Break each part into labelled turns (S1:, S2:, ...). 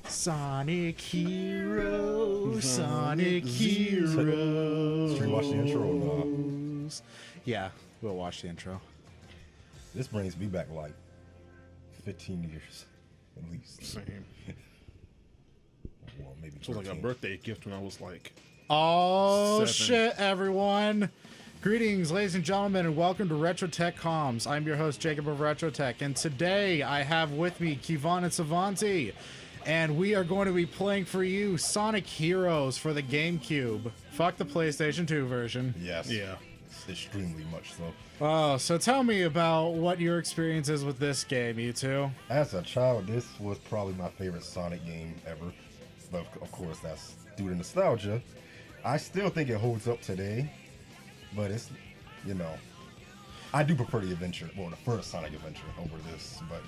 S1: Sonic Heroes, Sonic Heroes.
S2: Should we watch the intro or not?
S1: Yeah, we'll watch the intro.
S2: This brings me back like 15 years, at least.
S3: Same.
S2: Well, maybe
S3: It was like a birthday gift when I was like,
S1: Oh
S3: 7.
S1: shit, everyone. Greetings, ladies and gentlemen, and welcome to RetroTechComms. I'm your host, Jacob of RetroTech, and today I have with me Kevon and Savanti, and we are going to be playing for you Sonic Heroes for the Gamecube. Fuck the PlayStation 2 version.
S2: Yes.
S3: yeah.
S2: Extremely much so.
S1: Oh, so tell me about what your experience is with this game, you two.
S2: As a child, this was probably my favorite Sonic game ever. But of course, that's due to nostalgia. I still think it holds up today. But it's, you know, I do prefer the adventure, well, the first Sonic adventure over this, but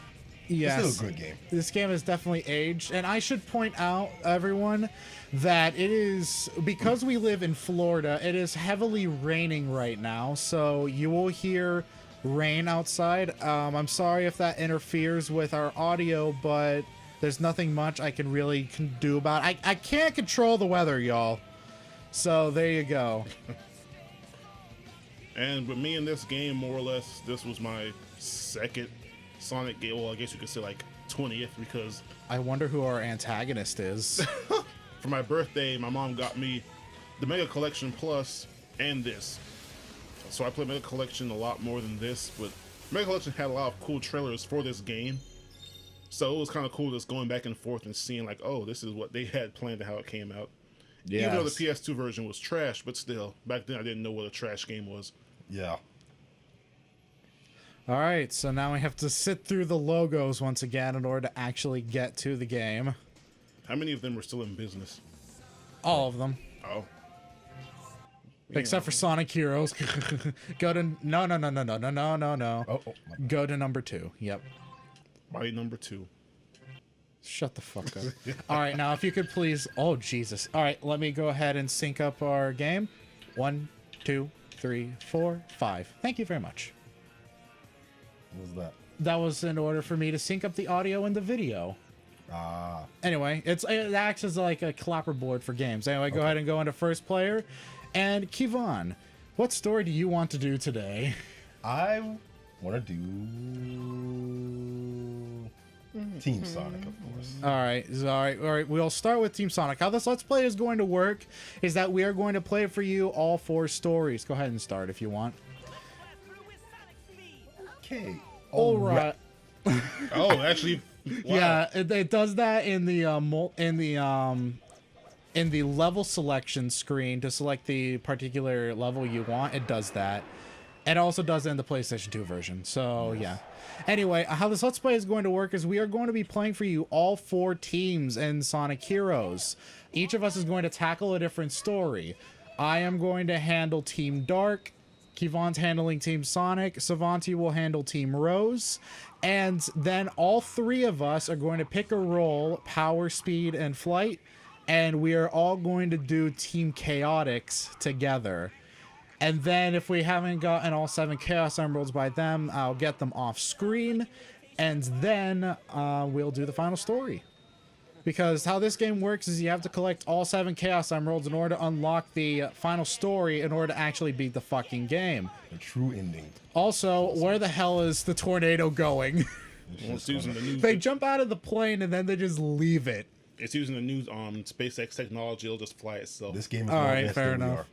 S1: Yes.
S2: it's still a good game.
S1: This game has definitely aged, and I should point out, everyone, that it is, because we live in Florida, it is heavily raining right now, so you will hear rain outside. I'm sorry if that interferes with our audio, but there's nothing much I can really do about it. I can't control the weather, y'all. So there you go.
S3: And with me in this game, more or less, this was my second Sonic game. Well, I guess you could say like 20th, because
S1: I wonder who our antagonist is.
S3: for my birthday, my mom got me the Mega Collection Plus and this. So I played Mega Collection a lot more than this, but Mega Collection had a lot of cool trailers for this game. So it was kind of cool just going back and forth and seeing like, oh, this is what they had planned and how it came out.
S1: Yes.
S3: Even though the PS2 version was trash, but still, back then I didn't know what a trash game was.
S2: Yeah.
S1: All right, so now we have to sit through the logos once again in order to actually get to the game.
S3: How many of them were still in business?
S1: All of them.
S3: Oh.
S1: Except for Sonic Heroes. Go to no.
S2: Oh, my
S1: Go to number 2. Yep.
S3: By number 2.
S1: Shut the fuck up. All right, now if you could please. Oh Jesus. All right, let me go ahead and sync up our game. 1, 2, 3, 4, 5. Thank you very much.
S2: What was that?
S1: That was in order for me to sync up the audio and the video.
S2: Ah.
S1: Anyway, it acts as like a clapperboard for games. Anyway, go ahead and go into first player. And Kevon, what story do you want to do today?
S2: I want to do Team Sonic, of course.
S1: All right. We'll start with Team Sonic. How this Let's Play is going to work is that we are going to play for you all 4 stories. Go ahead and start if you want.
S2: Okay.
S1: All right.
S3: Oh, actually, wow.
S1: Yeah, it does that in the level selection screen to select the particular level you want. It does that. It also does it in the PlayStation 2 version. So, yeah. Anyway, how this Let's Play is going to work is we are going to be playing for you all 4 teams in Sonic Heroes. Each of us is going to tackle a different story. I am going to handle Team Dark. Kevon's handling Team Sonic. Savanti will handle Team Rose. And then all 3 of us are going to pick a role, power, speed, and flight. And we are all going to do Team Chaotix together. And then if we haven't gotten all 7 Chaos Emeralds by them, I'll get them off screen. And then we'll do the final story. Because how this game works is you have to collect all 7 Chaos Emeralds in order to unlock the final story in order to actually beat the fucking game.
S2: The true ending.
S1: Also, where the hell is the tornado going?
S3: Well, it's using the new.
S1: They jump out of the plane and then they just leave it.
S3: It's using the new SpaceX technology. It'll just fly itself.
S2: This game is
S1: All
S2: more
S1: right,
S2: advanced
S1: fair
S2: than we
S1: enough.
S2: are.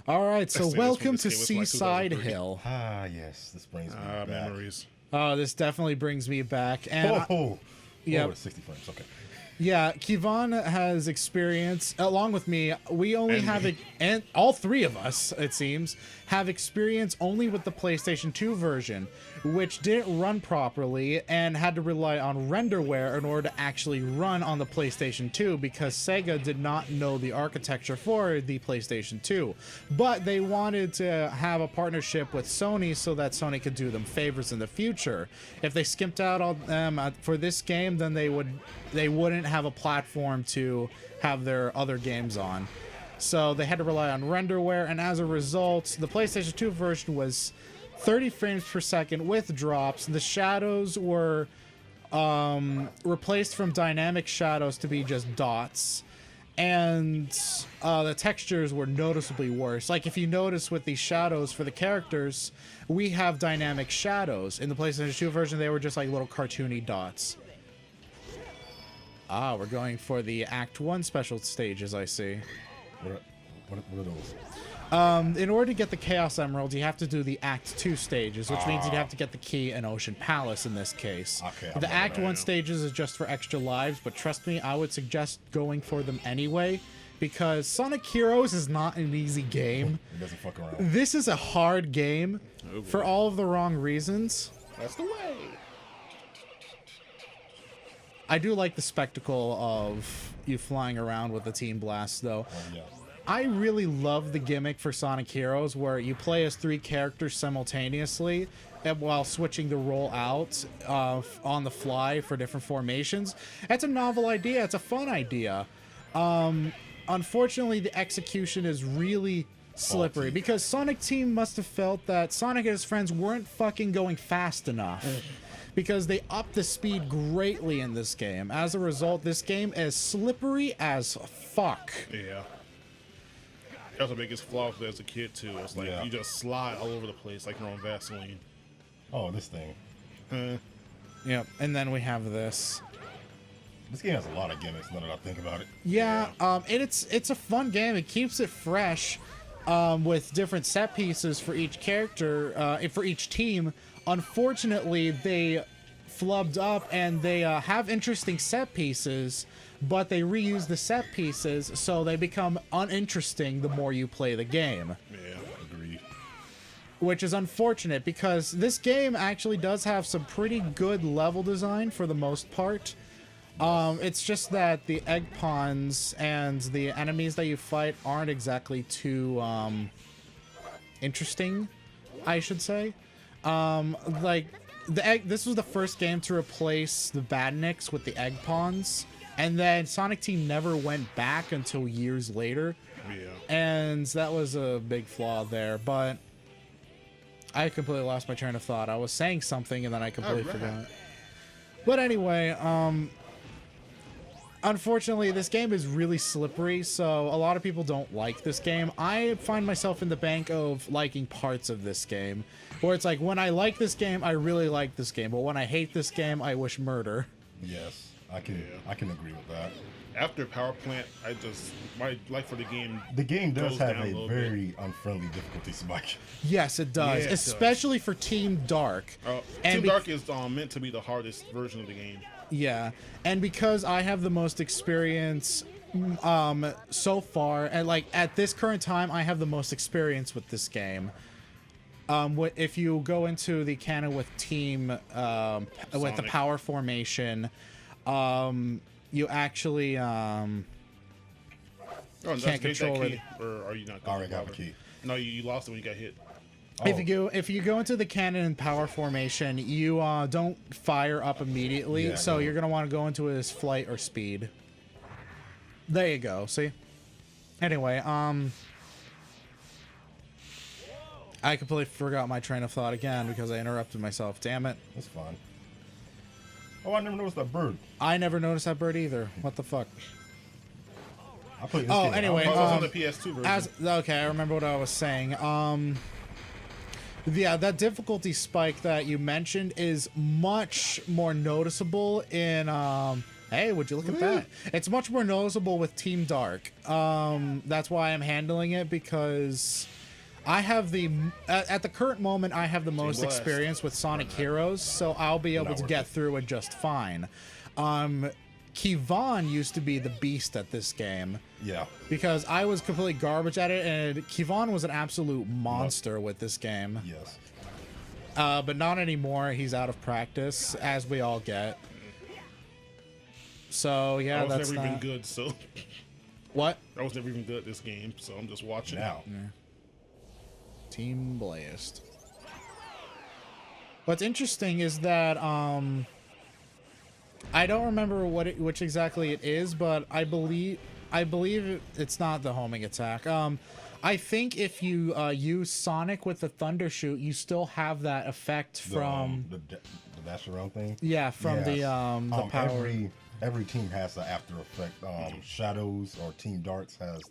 S1: All right, so
S3: That's
S1: welcome
S3: what
S1: to
S3: this game was like,
S1: Seaside
S3: 2003.
S1: Hill.
S2: Ah, yes. This brings me back.
S3: Memories.
S1: Oh, this definitely brings me back. And
S2: Yeah.
S1: yeah.
S2: 60 frames. Okay.
S1: Yeah, Kevon has experience, along with me. We only
S3: And
S1: have
S3: me.
S1: it, and all 3 of us, it seems, have experience only with the PlayStation 2 version, which didn't run properly and had to rely on renderware in order to actually run on the PlayStation 2 because Sega did not know the architecture for the PlayStation 2. But they wanted to have a partnership with Sony so that Sony could do them favors in the future. If they skimped out on them for this game, then they wouldn't have a platform to have their other games on. So they had to rely on renderware, and as a result, the PlayStation 2 version was 30 frames per second with drops. The shadows were replaced from dynamic shadows to be just dots. And the textures were noticeably worse. Like, if you notice with these shadows for the characters, we have dynamic shadows. In the PlayStation 2 version, they were just like little cartoony dots. Ah, we're going for the Act 1 special stages, I see.
S2: What are those?
S1: In order to get the Chaos Emeralds, you have to do the Act 2 stages, which means you'd have to get the key in Ocean Palace in this case.
S2: Okay,
S1: The Act 1 stages is just for extra lives, but trust me, I would suggest going for them anyway, because Sonic Heroes is not an easy game.
S2: It doesn't fuck around.
S1: This is a hard game for all of the wrong reasons.
S3: That's the way.
S1: I do like the spectacle of you flying around with the Team Blast, though.
S2: Yeah.
S1: I really love the gimmick for Sonic Heroes where you play as 3 characters simultaneously while switching the roll out on the fly for different formations. That's a novel idea. It's a fun idea. Unfortunately, the execution is really slippery because Sonic Team must have felt that Sonic and his friends weren't fucking going fast enough. Because they upped the speed greatly in this game. As a result, this game is slippery as fuck.
S3: Yeah. That was the biggest flaw with it as a kid, too. It's like, you just slide all over the place like you're on Vaseline.
S2: Oh, this thing.
S1: Yep, and then we have this.
S2: This game has a lot of gimmicks now that I think about it.
S1: Yeah, and it's a fun game. It keeps it fresh with different set pieces for each character, for each team. Unfortunately, they flubbed up and they have interesting set pieces, but they reuse the set pieces so they become uninteresting the more you play the game.
S3: Yeah,
S2: Agreed.
S1: Which is unfortunate because this game actually does have some pretty good level design for the most part. It's just that the egg pawns and the enemies that you fight aren't exactly too interesting, I should say. Like this was the first game to replace the badniks with the egg pawns, and then Sonic Team never went back until years later.
S3: Yeah.
S1: And that was a big flaw there, but I completely lost my train of thought. I was saying something and then I completely forgot. But anyway, unfortunately, this game is really slippery, so a lot of people don't like this game. I find myself in the bank of liking parts of this game, where it's like, when I like this game, I really like this game, but when I hate this game, I wish murder.
S2: Yes, I can agree with that.
S3: After Power Plant, my like for the game.
S2: The game does
S3: goes
S2: have
S3: down
S2: a very unfriendly difficulty spike.
S1: Yes, it does,
S3: Yeah, it
S1: especially for Team Dark.
S3: Team Dark is meant to be the hardest version of the game.
S1: Yeah, and because I have the most experience so far, and like at this current time, I have the most experience with this game. If you go into the canon with Team with the power formation, you actually can't control it.
S3: Or are you not?
S2: I already got the key.
S3: No, you lost it when you got hit.
S1: If you go into the cannon and power formation, you don't fire up immediately, so you're gonna want to go into his flight or speed. There you go. See. Anyway, I completely forgot my train of thought again because I interrupted myself. Damn it.
S2: That's fine. Oh, I never noticed that bird.
S1: I never noticed that bird either. What the fuck?
S2: I played this game.
S1: Anyway,
S3: It was on the PS2 version.
S1: Okay, I remember what I was saying. Yeah, that difficulty spike that you mentioned is much more noticeable in hey, would you look at that? It's much more noticeable with Team Dark. That's why I'm handling it, because I have at the current moment I have the most experience with Sonic Heroes, so I'll be able to get through it just fine. Kevon used to be the beast at this game.
S2: Yeah.
S1: Because I was completely garbage at it, and Kevon was an absolute monster with this game.
S2: Yes.
S1: But not anymore. He's out of practice, as we all get. So yeah,
S3: I was never even good. So
S1: what?
S3: I was never even good at this game, so I'm just watching
S2: now.
S1: Yeah. Team Blast. What's interesting is that I don't remember which exactly it is, but I believe it's not the homing attack. I think if you use Sonic with the Thunder Shoot, you still have that effect from
S2: the dash around thing.
S1: from the power.
S2: Every team has the after effect. Shadows or Team Darts has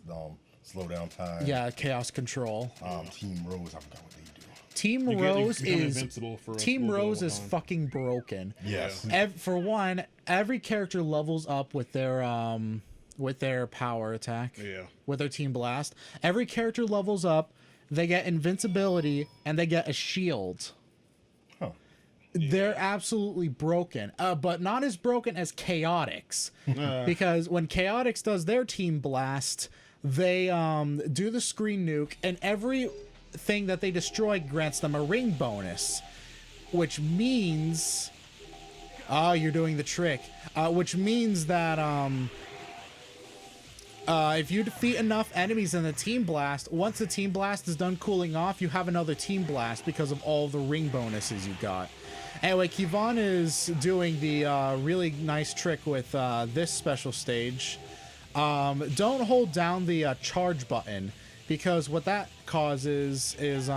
S2: slow down time.
S1: Yeah, Chaos Control.
S2: Team Rose, I forgot what they do.
S1: Team
S3: You
S1: Rose
S3: become
S1: is
S3: invincible for a
S1: Team
S3: little bit
S1: Rose
S3: of
S1: is
S3: time.
S1: fucking broken.
S2: Yes.
S1: For one, every character levels up with their power attack.
S3: Yeah.
S1: With their Team Blast. Every character levels up, they get invincibility, and they get a shield.
S2: Huh.
S1: They're absolutely broken, but not as broken as Chaotix. Because when Chaotix does their Team Blast, they do the screen nuke, and everything that they destroy grants them a ring bonus, which means... you're doing the trick. Which means that if you defeat enough enemies in the Team Blast, once the Team Blast is done cooling off, you have another Team Blast because of all the ring bonuses you got. Anyway, Kevon is doing the really nice trick with this special stage. Don't hold down the charge button, because what that causes is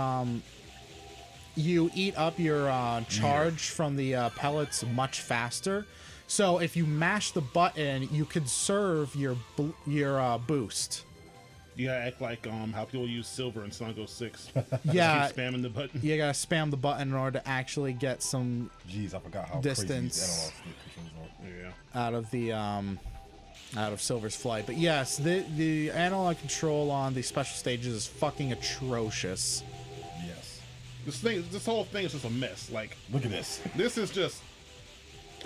S1: you eat up your charge from the pellets much faster. So if you mash the button, you conserve your boost.
S3: You gotta act like how people use silver in Sonic 06.
S1: Yeah,
S3: Keep spamming the button.
S1: you gotta spam the button in order to actually get some
S2: Jeez, I forgot how
S1: distance
S2: crazy these analog stick controls are.
S3: Yeah.
S1: out of the out of Silver's flight. But yes, the analog control on the special stages is fucking atrocious.
S2: Yes.
S3: This whole thing is just a mess. Like,
S2: Look at this.
S3: this is just.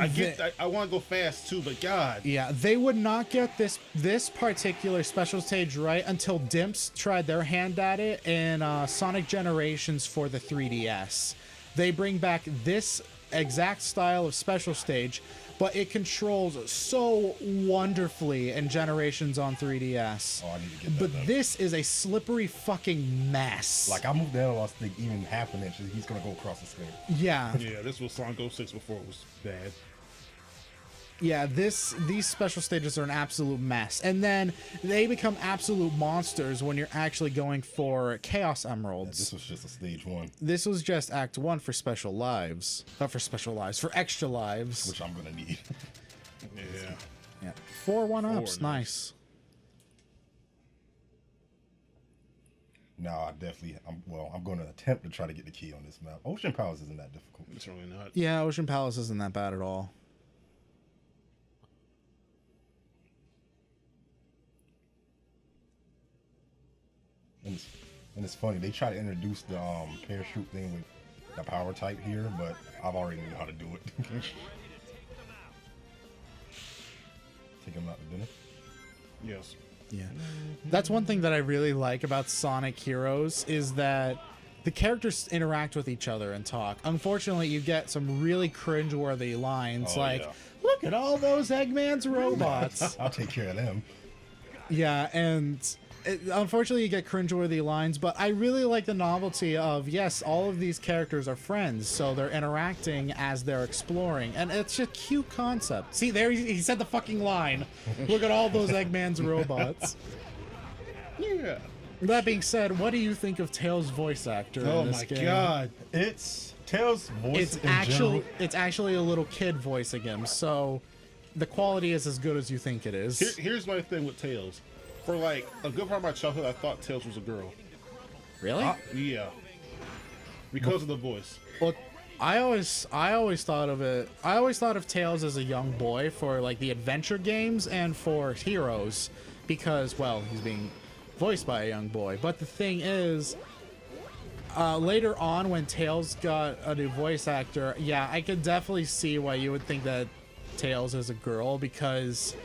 S3: I want to go fast too, but God.
S1: Yeah, they would not get this particular special stage right until Dimps tried their hand at it in Sonic Generations for the 3DS. They bring back this exact style of special stage, but it controls so wonderfully in Generations on 3DS.
S2: Oh, I need to get that
S1: But
S2: done.
S1: this is a slippery fucking mess.
S2: Like, I moved the analog stick even half an inch, he's gonna go across the screen.
S1: Yeah.
S3: Yeah, this was Sonic 06 before it was bad.
S1: Yeah, these special stages are an absolute mess. And then they become absolute monsters when you're actually going for Chaos Emeralds.
S2: This was just a stage one,
S1: This was just Act 1 for special lives. Not for special lives, for extra lives.
S2: which I'm gonna need.
S3: Yeah.
S1: Yeah. 4 1-ups,
S3: Four,
S1: nice.
S2: No, I'm going to attempt to try to get the key on this map. Ocean Palace isn't that difficult.
S3: It's really not.
S1: Yeah, Ocean Palace isn't that bad at all.
S2: And it's funny, they try to introduce the parachute thing with the power type here, but I've already knew how to do it. Take him out to dinner.
S3: Yes.
S1: Yeah. That's one thing that I really like about Sonic Heroes is that the characters interact with each other and talk. Unfortunately, you get some really cringeworthy lines
S2: Oh,
S1: like,
S2: yeah.
S1: look at all those Eggman's robots.
S2: I'll take care of them.
S1: Yeah, and unfortunately you get cringeworthy lines, but I really like the novelty of, yes, all of these characters are friends, so they're interacting as they're exploring, and it's a cute concept. See, there he said the fucking line. Look at all those Eggman's robots.
S3: Yeah.
S1: That being said, what do you think of Tails' voice actor
S3: Oh
S1: in this
S3: my
S1: game?
S3: God.
S2: It's Tails' voice in general.
S1: It's actually a little kid voicing him, so the quality is as good as you think it is.
S3: Here's my thing with Tails. For like a good part of my childhood, I thought Tails was a girl.
S1: Really?
S3: Yeah. Because of the voice.
S1: Well, I always thought of it. I always thought of Tails as a young boy for like the adventure games and for Heroes, because well, he's being voiced by a young boy. But the thing is, later on when Tails got a new voice actor, yeah, I could definitely see why you would think that Tails is a girl, because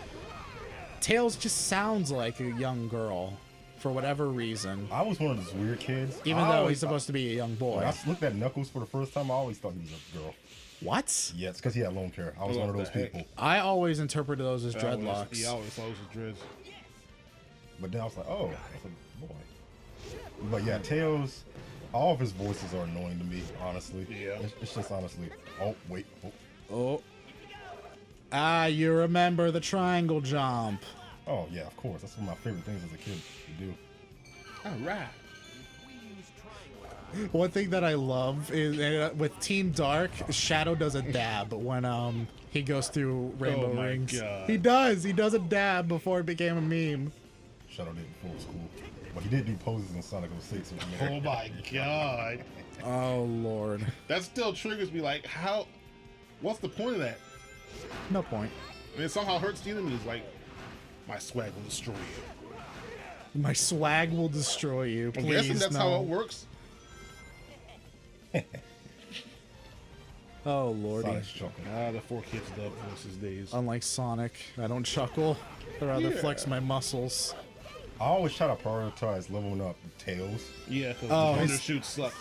S1: Tails just sounds like a young girl for whatever reason,
S2: I was one of those weird kids.
S1: even though he's supposed to be a young boy.
S2: When I looked at Knuckles for the first time, I always thought he was a girl.
S1: What?
S2: Yeah, it's because he had long hair. I was one of those
S3: What the heck?
S2: people.
S1: I always interpreted those as
S3: I
S1: dreadlocks.
S3: always thought it was a dreads.
S2: But then I was like, oh, that's a boy. But yeah, Tails, all of his voices are annoying to me, honestly.
S3: Yeah.
S2: It's just honestly. Oh, wait. Oh.
S1: Oh. Ah, you remember the triangle jump.
S2: Oh, yeah, of course. That's one of my favorite things as a kid to do.
S3: All right.
S1: One thing that I love is with Team Dark, Shadow does a dab when he goes through Rainbow
S3: Oh my
S1: Rings.
S3: God.
S1: He does a dab before it became a meme.
S2: Shadow did before school, but he did do poses in Sonic 06.
S3: Oh my god.
S1: Oh Lord.
S3: That still triggers me. Like, how? What's the point of that?
S1: No point.
S3: And it somehow hurts the enemies. Like, my swag will destroy you.
S1: My swag will destroy you.
S3: I'm
S1: Please,
S3: guessing that's
S1: no.
S3: how it works.
S1: Oh Lordy.
S2: Sonic's choking.
S3: The 4Kids dub voices days.
S1: Unlike Sonic, I don't chuckle. I rather
S3: Yeah.
S1: flex my muscles.
S2: I always try to prioritize leveling up Tails.
S3: Yeah, because
S1: Oh,
S3: the
S1: his-
S3: Thundershoot sucks.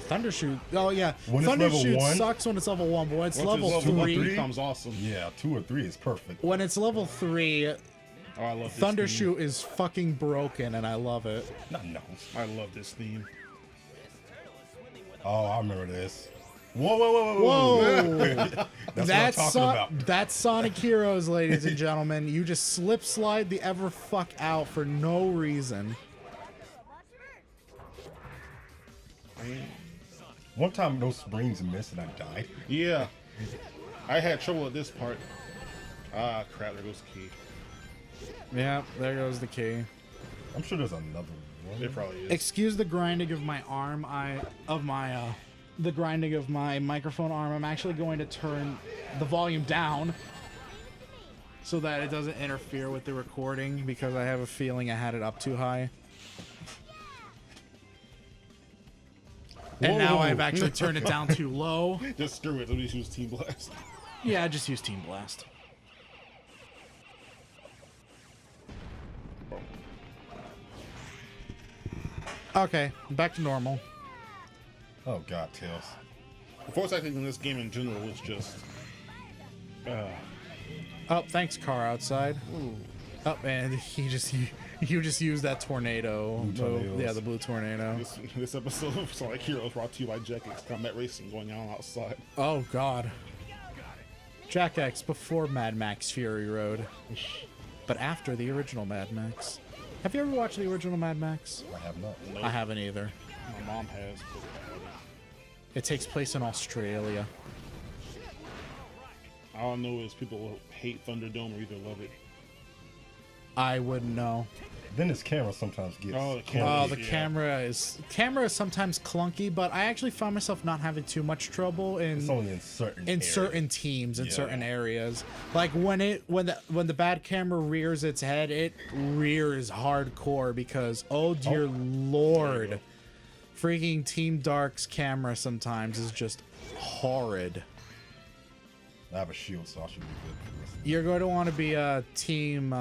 S1: Thundershoot. Oh yeah.
S2: When it's level
S1: Thundershoot
S2: 1
S1: sucks when it's level 1, but when it's
S3: Once
S1: level
S3: it's
S1: 3,
S3: it becomes awesome.
S2: Yeah, 2 or 3 is perfect.
S1: when it's level 3,
S3: Oh, I love this theme.
S1: Thundershoot is fucking broken, and I love it.
S2: Not no.
S3: I love this theme.
S2: Oh, I remember this. Whoa! That's what I'm talking about.
S1: That's Sonic Heroes, ladies and gentlemen. You just slip slide the ever fuck out for no reason.
S2: One time those springs missed and I died.
S3: Yeah. I had trouble at this part. Ah, crap, there goes the key.
S1: Yeah, there goes the key.
S2: I'm sure there's another one.
S3: It probably is.
S1: Excuse the grinding of my arm. The grinding of my microphone arm. I'm actually going to turn the volume down so that it doesn't interfere with the recording because I have a feeling I had it up too high. And now
S2: Whoa.
S1: I've actually turned it down too low.
S3: Just screw it. Let me just use Team Blast.
S1: Yeah, I just use Team Blast. Okay, back to normal.
S2: Oh god, Tails.
S3: The voice acting in this game in general was just.
S1: Oh, thanks, car outside. Oh, and you just used that tornado.
S2: Blue tornadoes.
S1: Yeah, the blue tornado.
S3: This episode of Sonic Heroes brought to you by Jetix Combat Racing going on outside.
S1: Oh God. Jack X before Mad Max Fury Road, but after the original Mad Max. Have you ever watched the original Mad Max?
S2: I have not.
S3: Nope.
S1: I haven't either.
S3: My mom has. But
S1: It takes place in Australia.
S3: all I know is people hate Thunderdome or either love it.
S1: I wouldn't know.
S2: Then his camera sometimes gets.
S3: Oh, the
S1: Oh,
S3: camera.
S1: the
S3: Yeah.
S1: camera is sometimes clunky, but I actually found myself not having too much trouble
S2: It's
S1: in
S2: only in certain.
S1: in
S2: areas.
S1: certain teams in
S2: Yeah.
S1: certain areas. Like when the bad camera rears its head, it rears hardcore because oh dear Lord, freaking Team Dark's camera sometimes is just horrid.
S2: I have a shield, so I should be good for this.
S1: You're going to want to be a team.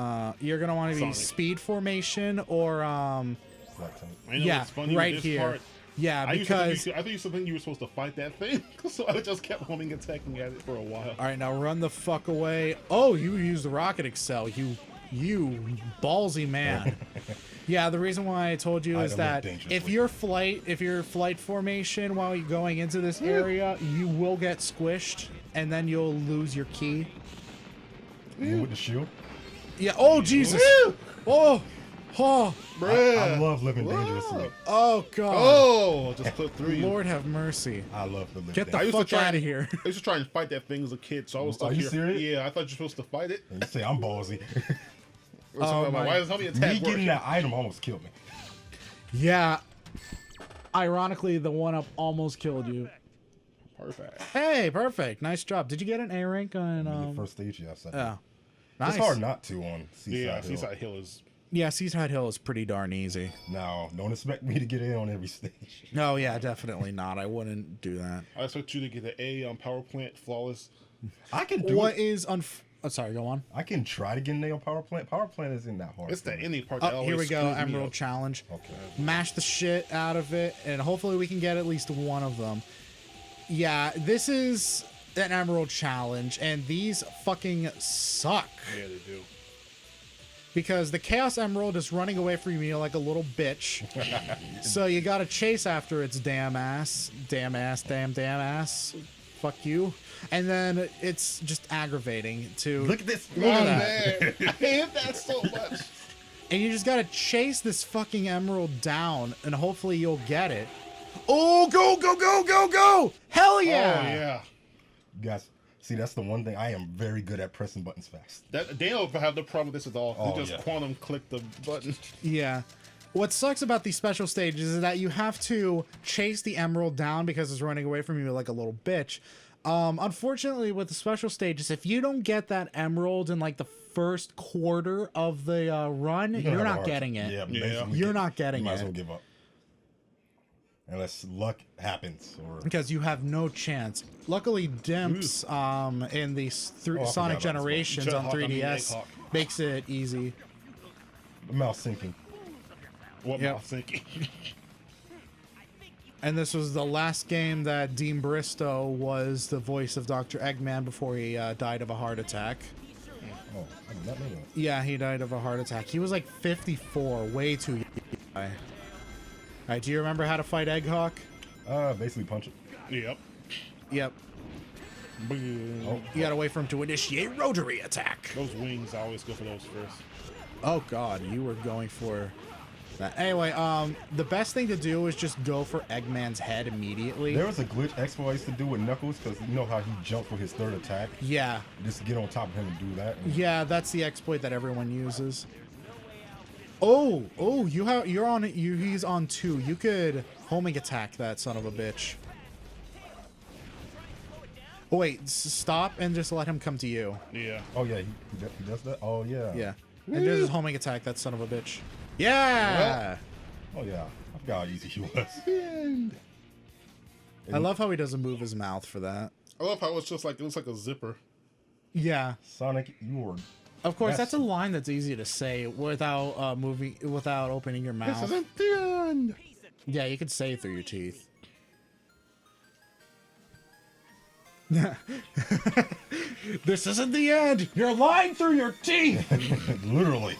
S1: You're going to want to be
S3: Sonic.
S1: speed formation or
S2: Black tank.
S3: I know
S1: yeah,
S3: it's funny
S1: right
S3: with this
S1: here.
S3: part.
S1: Yeah,
S3: I
S1: because
S3: used to think you were supposed to fight that thing, so I just kept homing attacking at it for a while.
S1: all right, now run the fuck away. Oh, you used the rocket excel. You ballsy man. Yeah, the reason why I told you is
S2: Item
S1: that
S2: of
S1: if
S2: dangerously.
S1: your flight formation while you're going into this area, you will get squished and then you'll lose your key.
S2: Even with the shield.
S1: Yeah. Oh Jesus. Oh. Oh.
S2: I love living dangerously.
S1: Oh God.
S3: Oh, just clip through you.
S1: Lord have mercy.
S2: I love to live
S1: Get the
S3: I
S2: dangerously.
S3: used to
S1: fuck
S3: try
S1: out of here.
S3: I used to try and fight that thing as a kid, so I was stuck
S2: Are you
S3: here.
S2: serious?
S3: Yeah, I thought you're supposed to fight it.
S2: And you say I'm ballsy.
S3: So
S1: my-
S3: why does help me attack
S2: Me
S3: work?
S2: getting that item almost killed me.
S1: Yeah. Ironically, the one up almost killed you.
S3: Perfect.
S1: Hey, perfect. Nice job. Did you get an A rank on?
S2: The first stage, yeah, I said.
S1: Yeah. Nice.
S2: It's hard not to on Seaside
S3: Yeah,
S2: Hill.
S3: Seaside Hill is.
S1: Yeah, Seaside Hill is pretty darn easy.
S2: Now, don't expect me to get in on every stage.
S1: No, yeah, definitely not. I wouldn't do that.
S3: I expect you to get an A on Power Plant, flawless.
S2: I can do
S1: What
S2: it.
S1: is oh, sorry, go on.
S2: I can try to get an A on Power Plant. Power Plant isn't that hard.
S3: It's
S2: for
S3: the
S2: me.
S3: ending part that
S1: Oh,
S3: always
S1: here we go.
S3: screws me
S1: Emerald
S3: up.
S1: Challenge.
S2: Okay.
S1: Mash the shit out of it, and hopefully we can get at least one of them. Yeah, this is an Emerald Challenge, and these fucking suck.
S3: Yeah, they do.
S1: Because the Chaos Emerald is running away from you like a little bitch. So you gotta chase after its damn ass. Damn ass, damn ass. Fuck you. And then it's just aggravating to...
S2: Look at this.
S1: Look at
S3: Oh,
S1: that.
S3: man. I hate that so much.
S1: And you just gotta chase this fucking emerald down, and hopefully you'll get it. Oh, go, go, go, go, go! Hell yeah!
S3: Oh yeah.
S2: Guys, see, that's the one thing I am very good at, pressing buttons fast.
S3: They don't have no problem with this at all.
S2: Oh,
S3: They just
S2: yeah.
S3: quantum click the button.
S1: Yeah. What sucks about these special stages is that you have to chase the emerald down because it's running away from you like a little bitch. Unfortunately, with the special stages, if you don't get that emerald in like the first quarter of the run,
S2: Gonna
S1: you're
S2: have a
S1: not
S2: hard
S1: getting
S2: time.
S1: it.
S2: Yeah,
S3: Yeah.
S2: basically,
S1: You're not getting
S2: you might as
S1: it.
S2: well give up. Unless luck happens, or
S1: Because you have no chance. Luckily, Dimps in the
S2: Oh, I
S1: Sonic
S2: forgot about this one.
S1: Generations
S3: Jet
S1: on
S3: Hawk, I mean,
S1: 3DS
S3: Egg Hawk.
S1: makes it easy.
S2: the mouse sinking.
S3: What
S1: Yep.
S3: am I thinking?
S1: And this was the last game that Dean Bristow was the voice of Dr. Eggman before he died of a heart attack.
S2: Oh, I did not know that.
S1: Yeah, he died of a heart attack. He was like 54, way too young. Alright, do you remember how to fight Egghawk?
S2: Basically punch it.
S3: Yep.
S1: Yep.
S2: Oh,
S1: You gotta wait for him to initiate rotary attack.
S3: Those wings, I always go for those first.
S1: Oh god, you were going for that. Anyway, the best thing to do is just go for Eggman's head immediately.
S2: there was a glitch exploit I used to do with Knuckles, because you know how he jumped for his third attack?
S1: Yeah.
S2: Just get on top of him and do that. And
S1: Yeah, that's the exploit that everyone uses. Oh, he's on 2. You could homing attack that son of a bitch. Oh wait, stop and just let him come to you.
S3: Yeah.
S2: Oh yeah, he does that? Oh yeah.
S1: Yeah. And just homing attack that son of a bitch. Yeah!
S2: Oh yeah. I forgot how easy he was.
S1: I love how he doesn't move his mouth for that.
S3: I love how it's just like, it looks like a zipper.
S1: Yeah.
S2: Sonic, you were...
S1: Of course,
S2: That's-
S1: that's a line that's easy to say without without opening your mouth.
S3: This isn't the end.
S1: Yeah, you could say it through your teeth. This isn't the end. You're lying through your teeth.
S2: Literally.